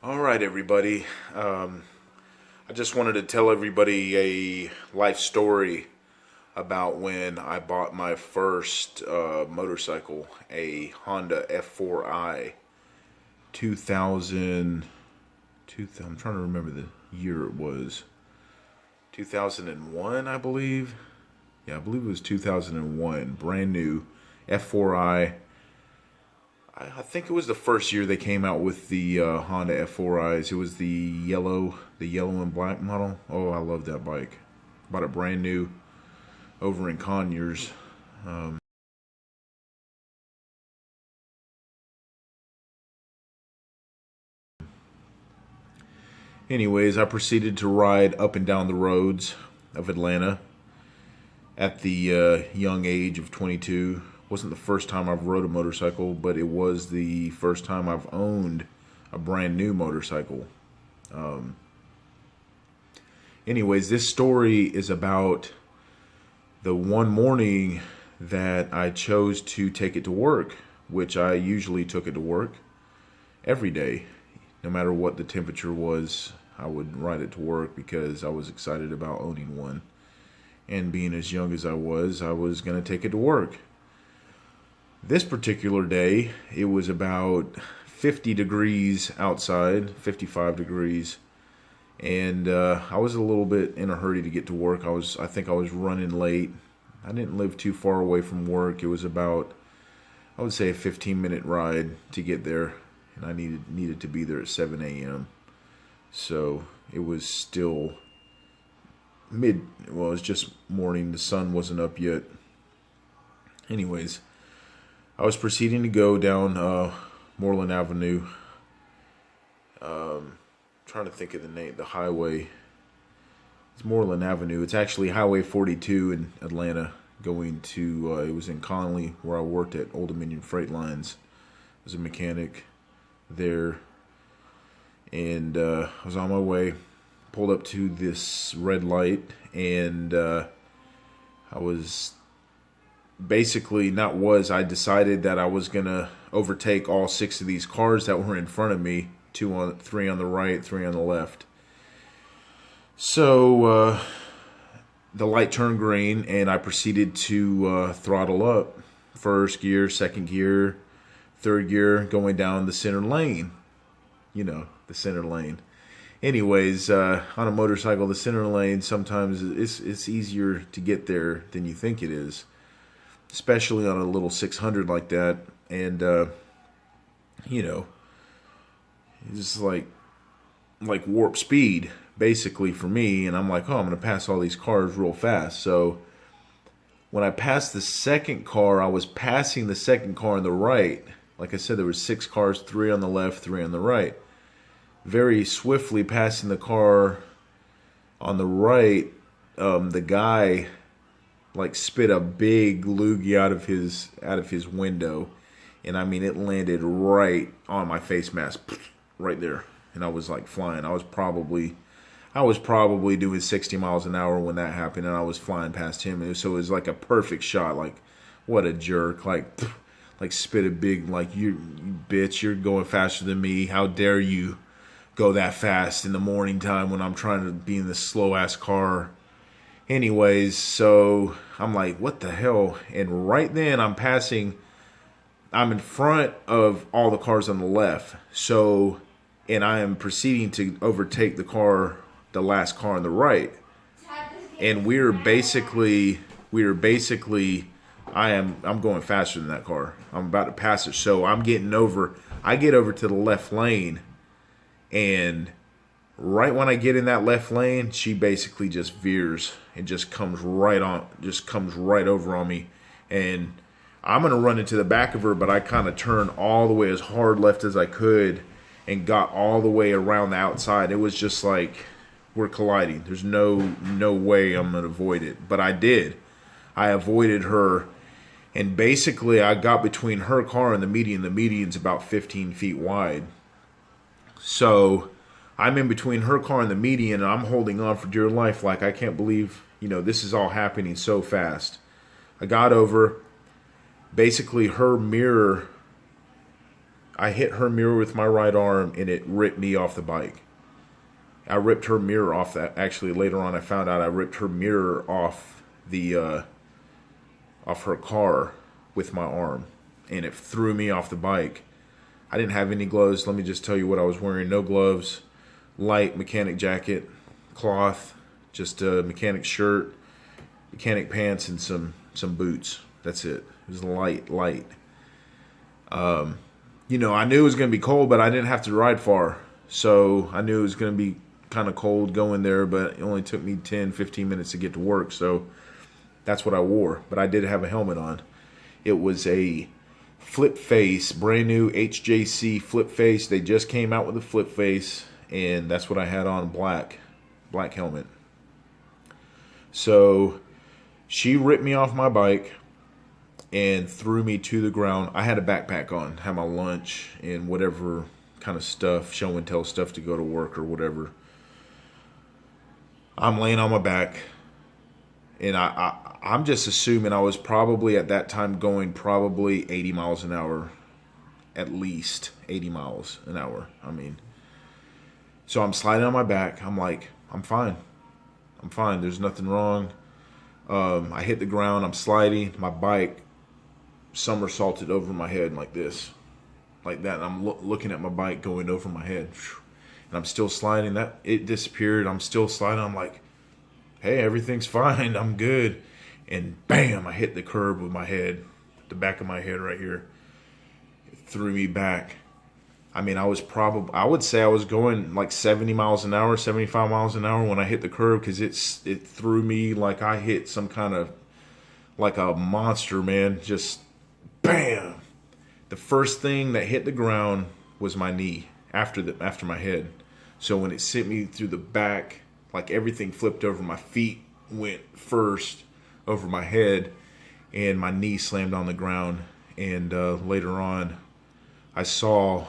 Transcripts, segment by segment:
All right, everybody. I just wanted to tell everybody a life story about when I bought my first motorcycle, a Honda F4i 2000, I'm trying to remember the year it was. 2001, I believe. Yeah, I believe it was 2001. Brand new F4i. I think it was the first year they came out with the Honda F4Is. It was the yellow and black model. Oh, I love that bike. Bought it brand new over in Conyers. Anyways, I proceeded to ride up and down the roads of Atlanta at the young age of 22. Wasn't the first time I've rode a motorcycle, but it was the first time I've owned a brand new motorcycle. Anyways, this story is about the one morning that I chose to take it to work, which I usually took it to work every day. No matter what the temperature was, I would ride it to work because I was excited about owning one. And being as young as I was going to take it to work. This particular day, it was about 50 degrees outside, 55 degrees. And I was a little bit in a hurry to get to work. I think I was running late. I didn't live too far away from work. It was about, I would say, a 15-minute ride to get there, and I needed to be there at 7 a.m. So it was still it was just morning. The sun wasn't up yet. Anyways, I was proceeding to go down Moreland Avenue. Trying to think of the highway. It's Moreland Avenue. It's actually Highway 42 in Atlanta, going to, it was in Conley, where I worked at Old Dominion Freight Lines. I was a mechanic there, and I was on my way, pulled up to this red light, and I was I decided that I was going to overtake all 6 of these cars that were in front of me, 3 on the right, 3 on the left. So the light turned green, and I proceeded to throttle up. First gear, second gear, third gear, going down the center lane. You know, the center lane. Anyways, on a motorcycle, the center lane, sometimes it's easier to get there than you think it is. Especially on a little 600 like that. And, you know, it's like warp speed, basically, for me. And I'm like, oh, I'm going to pass all these cars real fast. So when I passed the second car, I was passing the second car on the right. Like I said, there were 6 cars, 3 on the left, 3 on the right. Very swiftly passing the car on the right, the guy like spit a big loogie out of his window, and I mean, it landed right on my face mask, right there, and I was like flying. I was probably doing 60 miles an hour when that happened, and I was flying past him. So it was like a perfect shot. Like, what a jerk! Like spit a big, like, you bitch, you're going faster than me. How dare you go that fast in the morning time when I'm trying to be in this slow ass car. Anyways, so I'm like, what the hell? And right then I'm in front of all the cars on the left. So, and I am proceeding to overtake the last car on the right. And I'm going faster than that car. I'm about to pass it. So I get over to the left lane, and right when I get in that left lane, she basically just veers and just comes right over on me. And I'm going to run into the back of her, but I kind of turned all the way as hard left as I could and got all the way around the outside. It was just like, we're colliding. There's no way I'm going to avoid it. But I did. I avoided her, and basically I got between her car and the median. The median's about 15 feet wide. So I'm in between her car and the median, and I'm holding on for dear life. Like, I can't believe, this is all happening so fast. I got over. Basically, her mirror, I hit her mirror with my right arm, and it ripped me off the bike. I ripped her mirror off that. Actually, later on, I found out I ripped her mirror off off her car with my arm, and it threw me off the bike. I didn't have any gloves. Let me just tell you what I was wearing. No gloves, light mechanic jacket, cloth, just a mechanic shirt, mechanic pants, and some boots. That's it. It was light. You know, I knew it was going to be cold, but I didn't have to ride far. So I knew it was going to be kind of cold going there, but it only took me 10, 15 minutes to get to work. So that's what I wore. But I did have a helmet on. It was a flip face, brand new HJC flip face. They just came out with a flip face, and that's what I had on, black helmet. So she ripped me off my bike and threw me to the ground. I had a backpack on, had my lunch and whatever kind of stuff, show and tell stuff to go to work or whatever. I'm laying on my back, and I'm just assuming I was probably at that time going probably 80 miles an hour, at least 80 miles an hour. I mean, so I'm sliding on my back. I'm like, I'm fine. There's nothing wrong. I hit the ground. I'm sliding. My bike somersaulted over my head like this, like that. And I'm looking at my bike going over my head, and I'm still sliding. That it disappeared. I'm still sliding. I'm like, hey, everything's fine. I'm good. And bam, I hit the curb with my head, the back of my head right here. It threw me back. I mean, I would say I was going like 70 miles an hour, 75 miles an hour when I hit the curb, because it threw me like I hit some kind of, like a monster, man. Just bam. The first thing that hit the ground was my knee after my head. So when it sent me through the back, like everything flipped over. My feet went first over my head, and my knee slammed on the ground. And later on, I saw,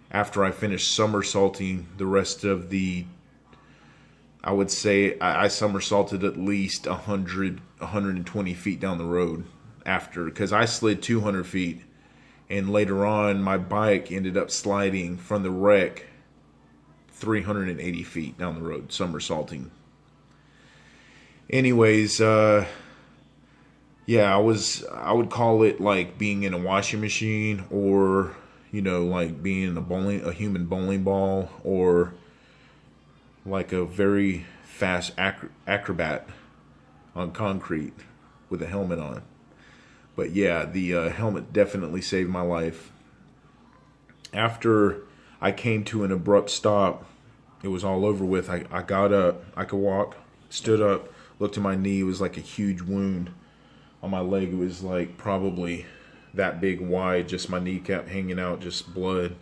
after I finished somersaulting the rest of I would say I somersaulted at least 120 feet down the road after, because I slid 200 feet. And later on, my bike ended up sliding from the wreck 380 feet down the road, somersaulting. Anyways, yeah, I would call it like being in a washing machine, or, you know, like being a human bowling ball, or like a very fast acrobat on concrete with a helmet on. But yeah, the helmet definitely saved my life. After I came to an abrupt stop, it was all over with. I got up, I could walk, stood up, looked at my knee. It was like a huge wound on my leg. It was like probably that big wide, just my kneecap hanging out, just blood.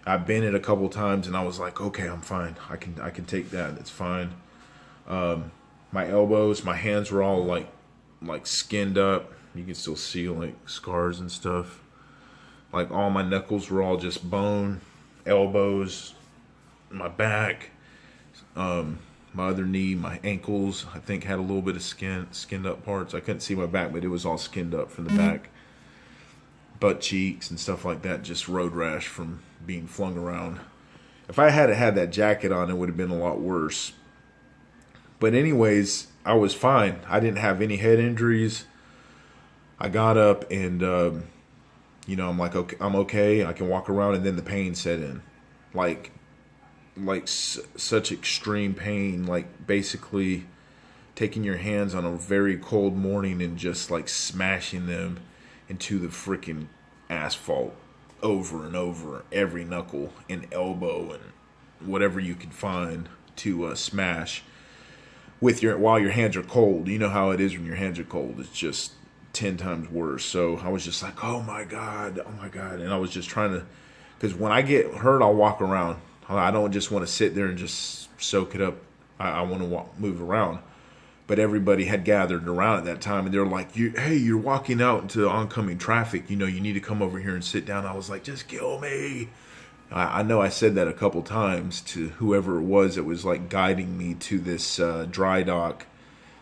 I've been it a couple times, and I was like, okay, I'm fine. I can take that. It's fine. My elbows, my hands were all like skinned up. You can still see like scars and stuff. Like all my knuckles were all just bone. Elbows, my back, my other knee, my ankles, I think had a little bit of skinned up parts. I couldn't see my back, but it was all skinned up from the back. Butt cheeks and stuff like that, just road rash from being flung around. If I had had that jacket on, it would have been a lot worse. But anyways, I was fine. I didn't have any head injuries. I got up and, you know, I'm like, okay, I'm okay. I can walk around, and then the pain set in. Like such extreme pain, like basically taking your hands on a very cold morning and just like smashing them into the freaking asphalt over and over, every knuckle and elbow and whatever you could find to smash while your hands are cold. You know how it is when your hands are cold. It's just 10 times worse. So I was just like, oh my God. And I was just trying to, because when I get hurt, I'll walk around. I don't just want to sit there and just soak it up. I want to move around. But everybody had gathered around at that time, and they're like, hey, you're walking out into oncoming traffic. You know, you need to come over here and sit down. I was like, just kill me. I know I said that a couple times to whoever it was that was like guiding me to this dry dock,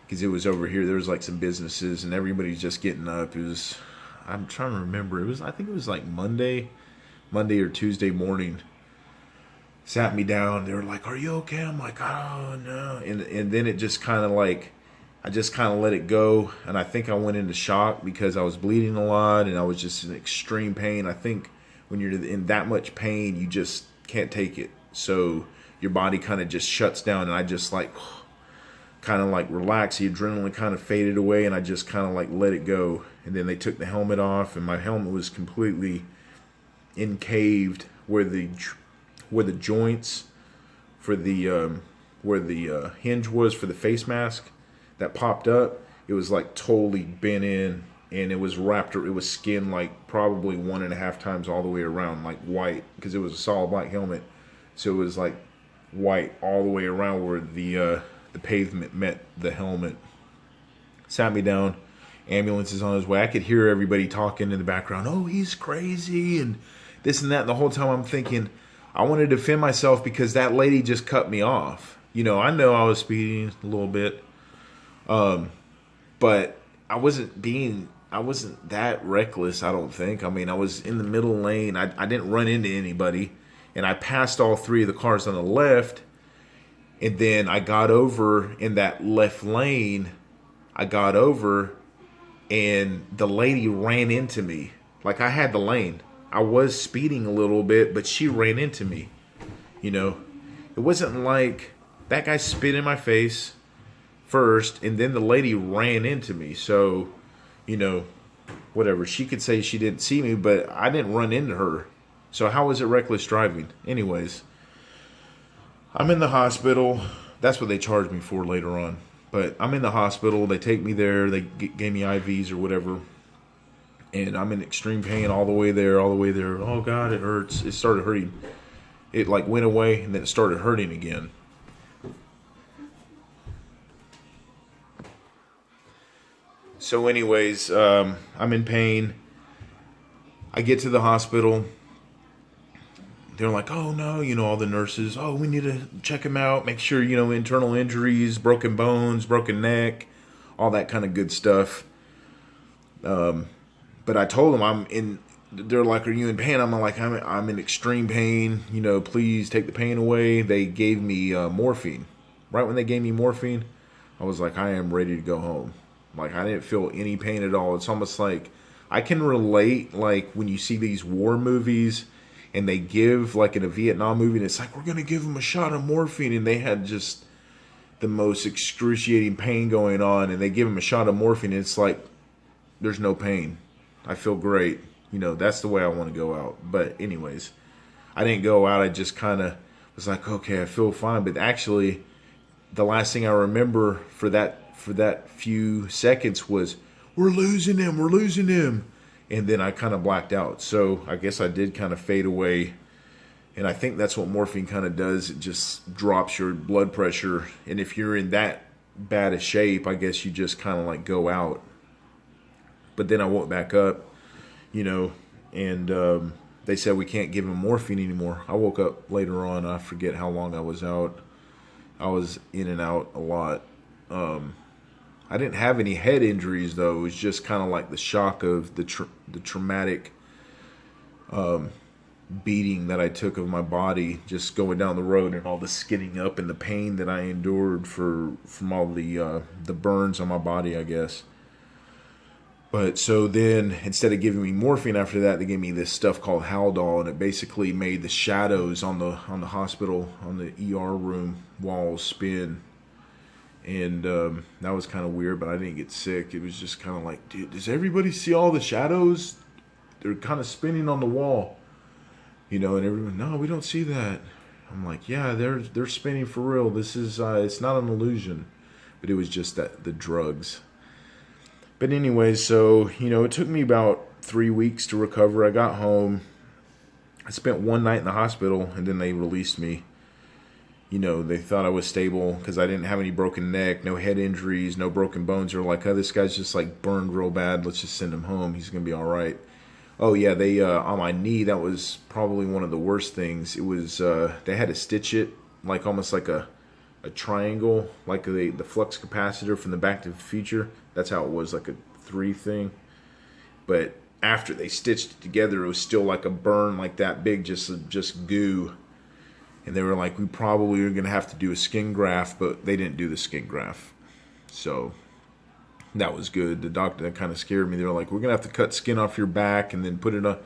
because it was over here. There was like some businesses, and everybody's just getting up. I'm trying to remember. I think it was like Monday Monday or Tuesday morning. Sat me down. They were like, "Are you okay?" I'm like, "Oh no," and then it just kind of like, I just kind of let it go, and I think I went into shock because I was bleeding a lot and I was just in extreme pain. I think when you're in that much pain, you just can't take it, so your body kind of just shuts down, and I just like kind of like relaxed. The adrenaline kind of faded away, and I just kind of like let it go. And then they took the helmet off, and my helmet was completely incaved where the joints for the where the hinge was for the face mask that popped up. It was like totally bent in, and it was wrapped. It was skinned like probably 1.5 times all the way around, like white, because it was a solid black helmet. So it was like white all the way around where the pavement met the helmet. Sat me down. Ambulance is on his way. I could hear everybody talking in the background. Oh, he's crazy and this and that. And the whole time I'm thinking, I want to defend myself because that lady just cut me off. You know I was speeding a little bit, but I wasn't that reckless. I don't think. I mean, I was in the middle lane. I didn't run into anybody, and I passed all 3 of the cars on the left. And then I got over in that left lane. I got over, and the lady ran into me. Like, I had the lane. I was speeding a little bit, but she ran into me. You know, it wasn't like that guy spit in my face first, and then the lady ran into me. So, you know, whatever. She could say she didn't see me, but I didn't run into her. So how was it reckless driving? Anyways, I'm in the hospital. That's what they charged me for later on. But I'm in the hospital. They take me there. They gave me IVs or whatever. And I'm in extreme pain all the way there, all the way there. Oh, God, it hurts. It started hurting. It, like, went away, and then it started hurting again. So anyways, I'm in pain. I get to the hospital. They're like, oh, no, you know, all the nurses, oh, we need to check him out, make sure, you know, internal injuries, broken bones, broken neck, all that kind of good stuff. But I told them they're like, are you in pain? I'm like, I'm in extreme pain, you know, please take the pain away. They gave me morphine. Right when they gave me morphine, I was like, I am ready to go home. Like, I didn't feel any pain at all. It's almost like I can relate, like, when you see these war movies and they give, like in a Vietnam movie, and it's like, we're going to give them a shot of morphine. And they had just the most excruciating pain going on. And they give them a shot of morphine. And it's like, there's no pain. I feel great. You know, that's the way I want to go out. But anyways, I didn't go out. I just kind of was like, okay, I feel fine. But actually, the last thing I remember for that few seconds was, we're losing him. And then I kind of blacked out. So I guess I did kind of fade away. And I think that's what morphine kind of does. It just drops your blood pressure. And if you're in that bad a shape, I guess you just kind of like go out. But then I woke back up, you know, and they said we can't give him morphine anymore. I woke up later on. I forget how long I was out. I was in and out a lot. I didn't have any head injuries, though. It was just kind of like the shock of the traumatic beating that I took of my body just going down the road, and all the skidding up and the pain that I endured from all the burns on my body, I guess. But so then, instead of giving me morphine after that, they gave me this stuff called Haldol, and it basically made the shadows on the hospital, on the ER room walls spin. And that was kind of weird, but I didn't get sick. It was just kind of like, dude, does everybody see all the shadows? They're kind of spinning on the wall, you know. And everyone, no, we don't see that. I'm like, yeah, they're spinning for real. This is it's not an illusion, but it was just that the drugs. But anyways, so you know, it took me about 3 weeks to recover. I got home. I spent one night in the hospital, and then they released me. You know, they thought I was stable because I didn't have any broken neck, no head injuries, no broken bones. They're like, oh, this guy's just like burned real bad. Let's just send him home. He's going to be all right. Oh, yeah, they on my knee, that was probably one of the worst things. It was, they had to stitch it like almost like a triangle, like the flux capacitor from the Back to the Future. That's how it was, like a 3 thing. But after they stitched it together, it was still like a burn like that big, just goo. And they were like, we probably are going to have to do a skin graft, but they didn't do the skin graft. So that was good. The doctor, that kind of scared me. They were like, we're going to have to cut skin off your back and then put it on.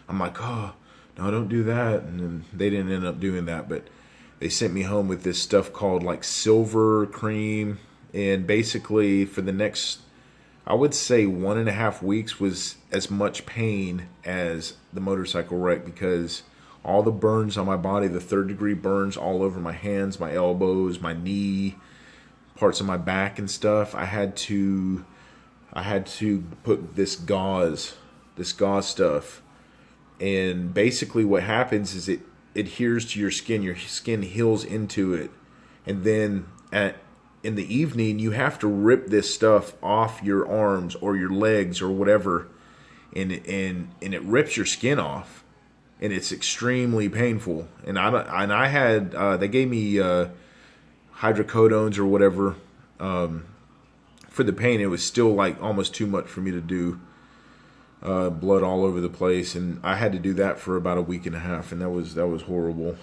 I'm like, oh, no, don't do that. And then they didn't end up doing that. But they sent me home with this stuff called like silver cream. And basically for the next, I would say 1.5 weeks was as much pain as the motorcycle wreck, because all the burns on my body, the 3rd-degree burns all over my hands, my elbows, my knee, parts of my back and stuff. I had to put this gauze stuff. And basically what happens is it adheres to your skin heals into it. And then in the evening, you have to rip this stuff off your arms or your legs or whatever. And it rips your skin off. And it's extremely painful. And I had they gave me hydrocodones or whatever for the pain. It was still like almost too much for me to do. Blood all over the place, and I had to do that for about 1.5 weeks, and that was horrible.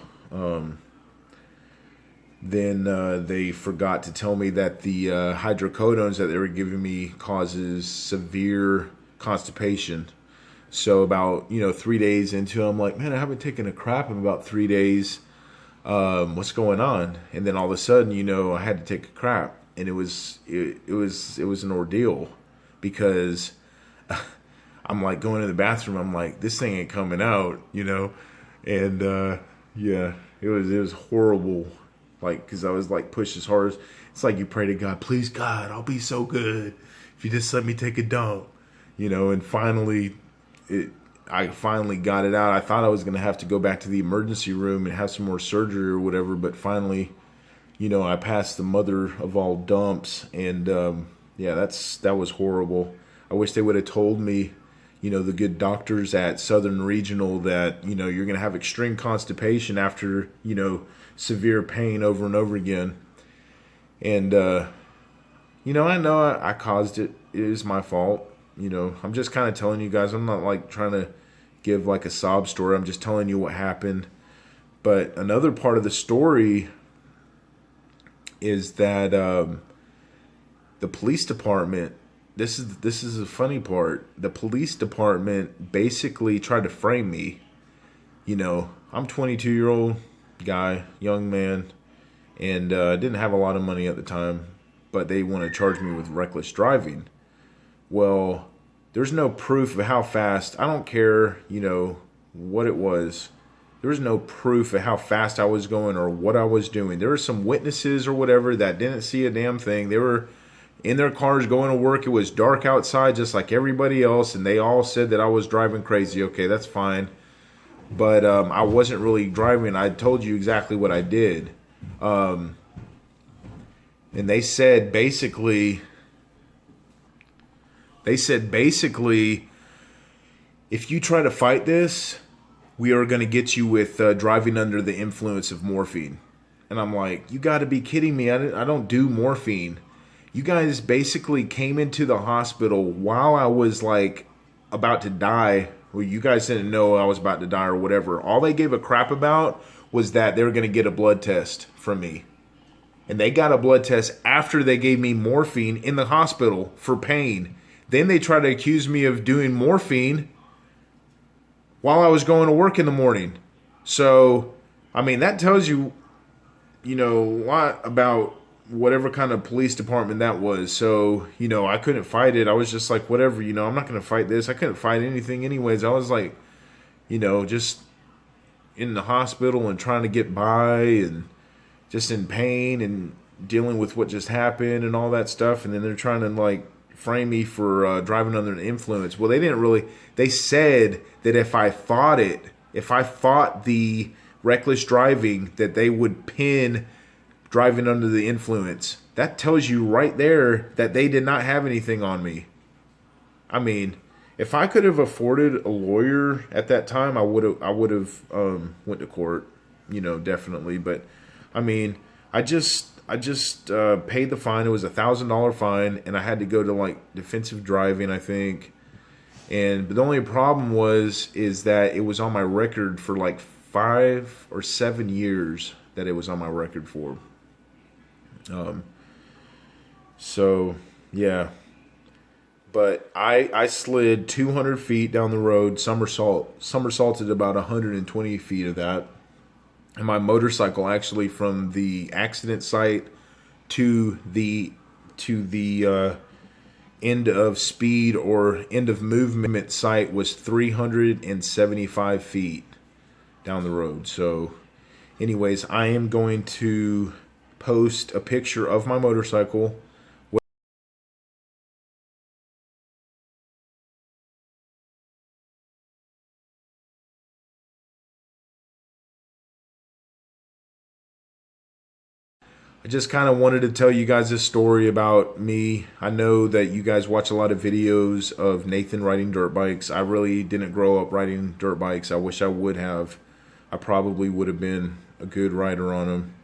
Then they forgot to tell me that the hydrocodones that they were giving me causes severe constipation. So about 3 days into it, I'm like, man, I haven't taken a crap in about 3 days. What's going on? And then all of a sudden, I had to take a crap, and it was an ordeal, because I'm like going to the bathroom. I'm like, this thing ain't coming out, and yeah, it was horrible. Like, because I was like pushed as hard as, it's like you pray to God, please God, I'll be so good if you just let me take a dump, and finally. I finally got it out. I thought I was going to have to go back to the emergency room and have some more surgery or whatever, but finally, I passed the mother of all dumps, and yeah, that was horrible. I wish they would have told me, the good doctors at Southern Regional, that you're going to have extreme constipation after severe pain over and over again. And I know I caused it. It is my fault. I'm just kind of telling you guys. I'm not like trying to give like a sob story. I'm just telling you what happened. But another part of the story is that the police department. This is a funny part. The police department basically tried to frame me. I'm a 22-year-old guy, young man, and didn't have a lot of money at the time. But they want to charge me with reckless driving. Well, there's no proof of how fast. I don't care, what it was. There was no proof of how fast I was going or what I was doing. There were some witnesses or whatever that didn't see a damn thing. They were in their cars going to work. It was dark outside just like everybody else, and they all said that I was driving crazy. Okay, that's fine. But I wasn't really driving. I told you exactly what I did. And they said basically, if you try to fight this, we are going to get you with driving under the influence of morphine. And I'm like, you got to be kidding me. I don't do morphine. You guys basically came into the hospital while I was like about to die. Well, you guys didn't know I was about to die or whatever. All they gave a crap about was that they were going to get a blood test from me. And they got a blood test after they gave me morphine in the hospital for pain. Then they tried to accuse me of doing morphine while I was going to work in the morning. So, that tells you, a lot about whatever kind of police department that was. So, I couldn't fight it. I was just like, whatever, I'm not going to fight this. I couldn't fight anything anyways. I was like, just in the hospital and trying to get by and just in pain and dealing with what just happened and all that stuff. And then they're trying to like frame me for driving under the influence. Well, they said that if I fought the reckless driving, that they would pin driving under the influence. That tells you right there that they did not have anything on me. If I could have afforded a lawyer at that time, I would have went to court, definitely. But I just paid the fine. It was $1,000 fine, and I had to go to like defensive driving, I think. But the only problem is that it was on my record for like 5 or 7 years that it was on my record for. Um, so yeah, but I slid 200 feet down the road, somersaulted about 120 feet of that, and my motorcycle actually from the accident site to the end of speed or end of movement site was 375 feet down the road. So anyways, I am going to post a picture of my motorcycle. I just kind of wanted to tell you guys this story about me. I know that you guys watch a lot of videos of Nathan riding dirt bikes. I really didn't grow up riding dirt bikes. I wish I would have. I probably would have been a good rider on them.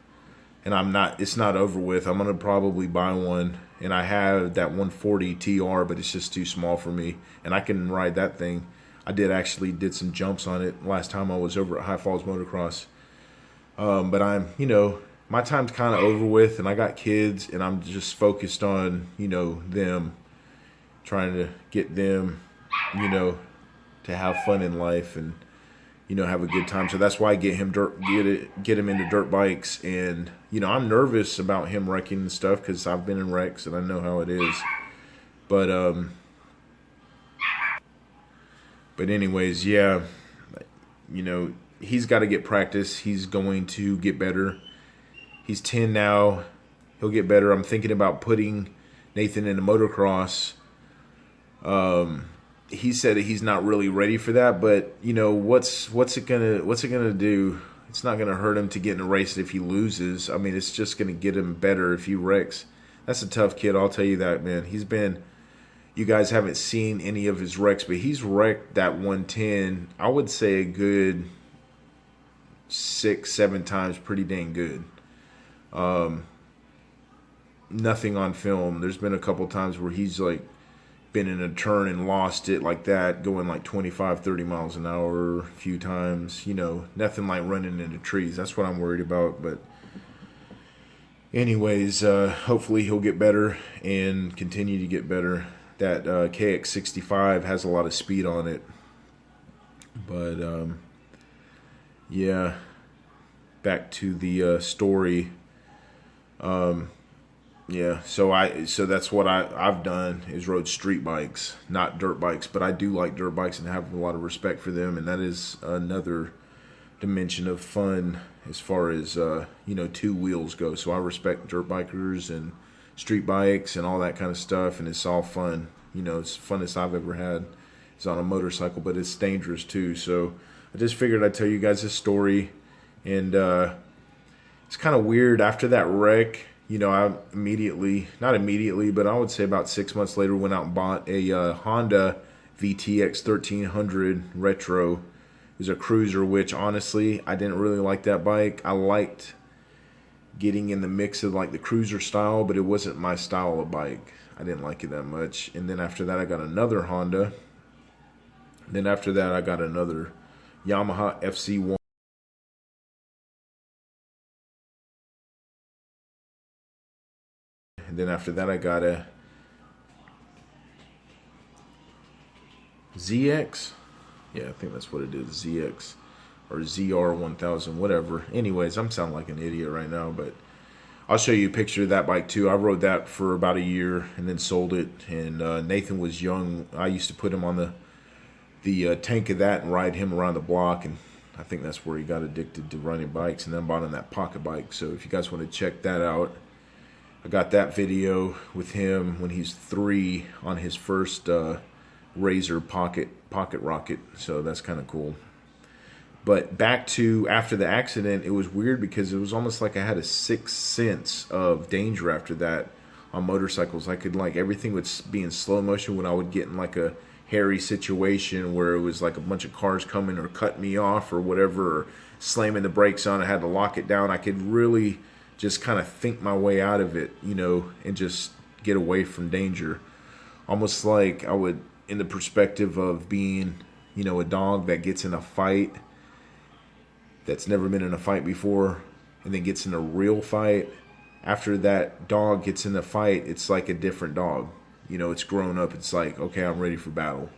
And I'm not, it's not over with. I'm going to probably buy one. And I have that 140 TR, but it's just too small for me. And I can ride that thing. I did some jumps on it last time I was over at High Falls Motocross. But my time's kind of over with, and I got kids, and I'm just focused on, them, trying to get them, to have fun in life and, have a good time. So that's why I get him into dirt bikes, and, I'm nervous about him wrecking and stuff because I've been in wrecks and I know how it is. But anyways, yeah, he's got to get practice. He's going to get better. He's 10 now. He'll get better. I'm thinking about putting Nathan into motocross. He said he's not really ready for that, but what's it gonna do? It's not gonna hurt him to get in a race if he loses. I mean, it's just gonna get him better if he wrecks. That's a tough kid, I'll tell you that, man. You guys haven't seen any of his wrecks, but he's wrecked that 110. I would say a good 6-7 times, pretty dang good. Nothing on film. There's been a couple times where he's like been in a turn and lost it like that, going like 25-30 miles an hour a few times. Nothing like running into trees. That's what I'm worried about. But anyways, hopefully he'll get better and continue to get better. That KX65 has a lot of speed on it. But yeah, back to the story. Yeah, so that's what I've done is rode street bikes, not dirt bikes, but I do like dirt bikes and have a lot of respect for them, and that is another dimension of fun as far as two wheels go. So I respect dirt bikers and street bikes and all that kind of stuff, and it's all fun. It's the funnest I've ever had. It's on a motorcycle, but it's dangerous too. So I just figured I'd tell you guys this story, and it's kind of weird after that wreck. I not immediately, but I would say about 6 months later, went out and bought a Honda VTX 1300 Retro. It was a cruiser, which honestly, I didn't really like that bike. I liked getting in the mix of like the cruiser style, but it wasn't my style of bike. I didn't like it that much. And then after that, I got another Honda. Then after that, I got another Yamaha FC1. And then after that, I got a ZX. Yeah, I think that's what it is, ZX or ZR1000, whatever. Anyways, I'm sounding like an idiot right now, but I'll show you a picture of that bike too. I rode that for about a year and then sold it. And Nathan was young. I used to put him on the tank of that and ride him around the block, and I think that's where he got addicted to riding bikes, and then bought him that pocket bike. So if you guys want to check that out, I got that video with him when he's 3 on his first Razor pocket rocket. So that's kind of cool. But back to after the accident, it was weird because it was almost like I had a sixth sense of danger after that on motorcycles. I could, like, everything would be in slow motion when I would get in like a hairy situation where it was like a bunch of cars coming or cut me off or whatever, or slamming the brakes on. I had to lock it down. I could really just kind of think my way out of it, and just get away from danger. Almost like in the perspective of being, you know, a dog that gets in a fight, that's never been in a fight before, and then gets in a real fight. After that dog gets in the fight, it's like a different dog. You know, it's grown up. It's like, okay, I'm ready for battle.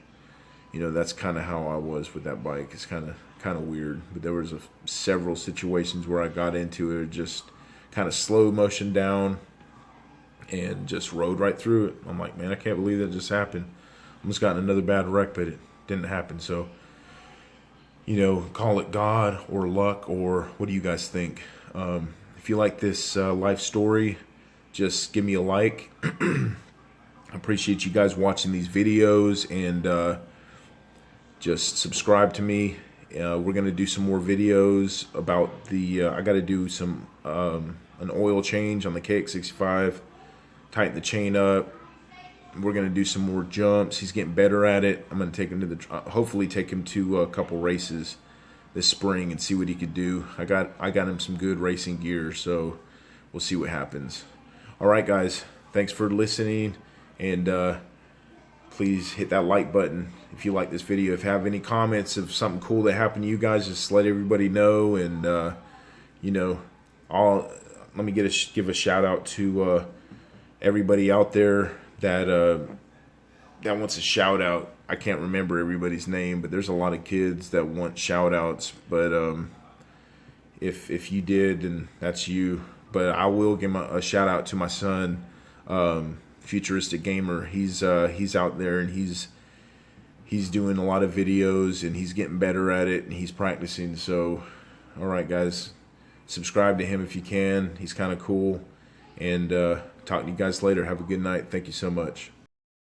You know, that's kind of how I was with that bike. It's kind of weird, but there was several situations where I got into it, just kind of slow motion down and just rode right through it. I'm like, man, I can't believe that just happened. Almost got in another bad wreck, but it didn't happen. So, you know, call it God or luck, or what do you guys think? If you like this life story, just give me a like. I appreciate you guys watching these videos, and just subscribe to me. We're going to do some more videos about the, I got to do some, an oil change on the KX65, tighten the chain up. We're going to do some more jumps. He's getting better at it. I'm going to take him to the, hopefully take him to a couple races this spring and see what he could do. I got him some good racing gear, so we'll see what happens. All right, guys, thanks for listening, and please hit that like button if you like this video. If you have any comments of something cool that happened to you guys, just let everybody know. And you know, let me give a shout out to everybody out there that wants a shout out. I can't remember everybody's name, but there's a lot of kids that want shout outs. But if you did, then that's you. But I will give a shout out to my son, Futuristic Gamer. He's out there, and he's doing a lot of videos, and he's getting better at it, and he's practicing. So, all right, guys, subscribe to him if you can. He's kind of cool. And talk to you guys later. Have a good night. Thank you so much.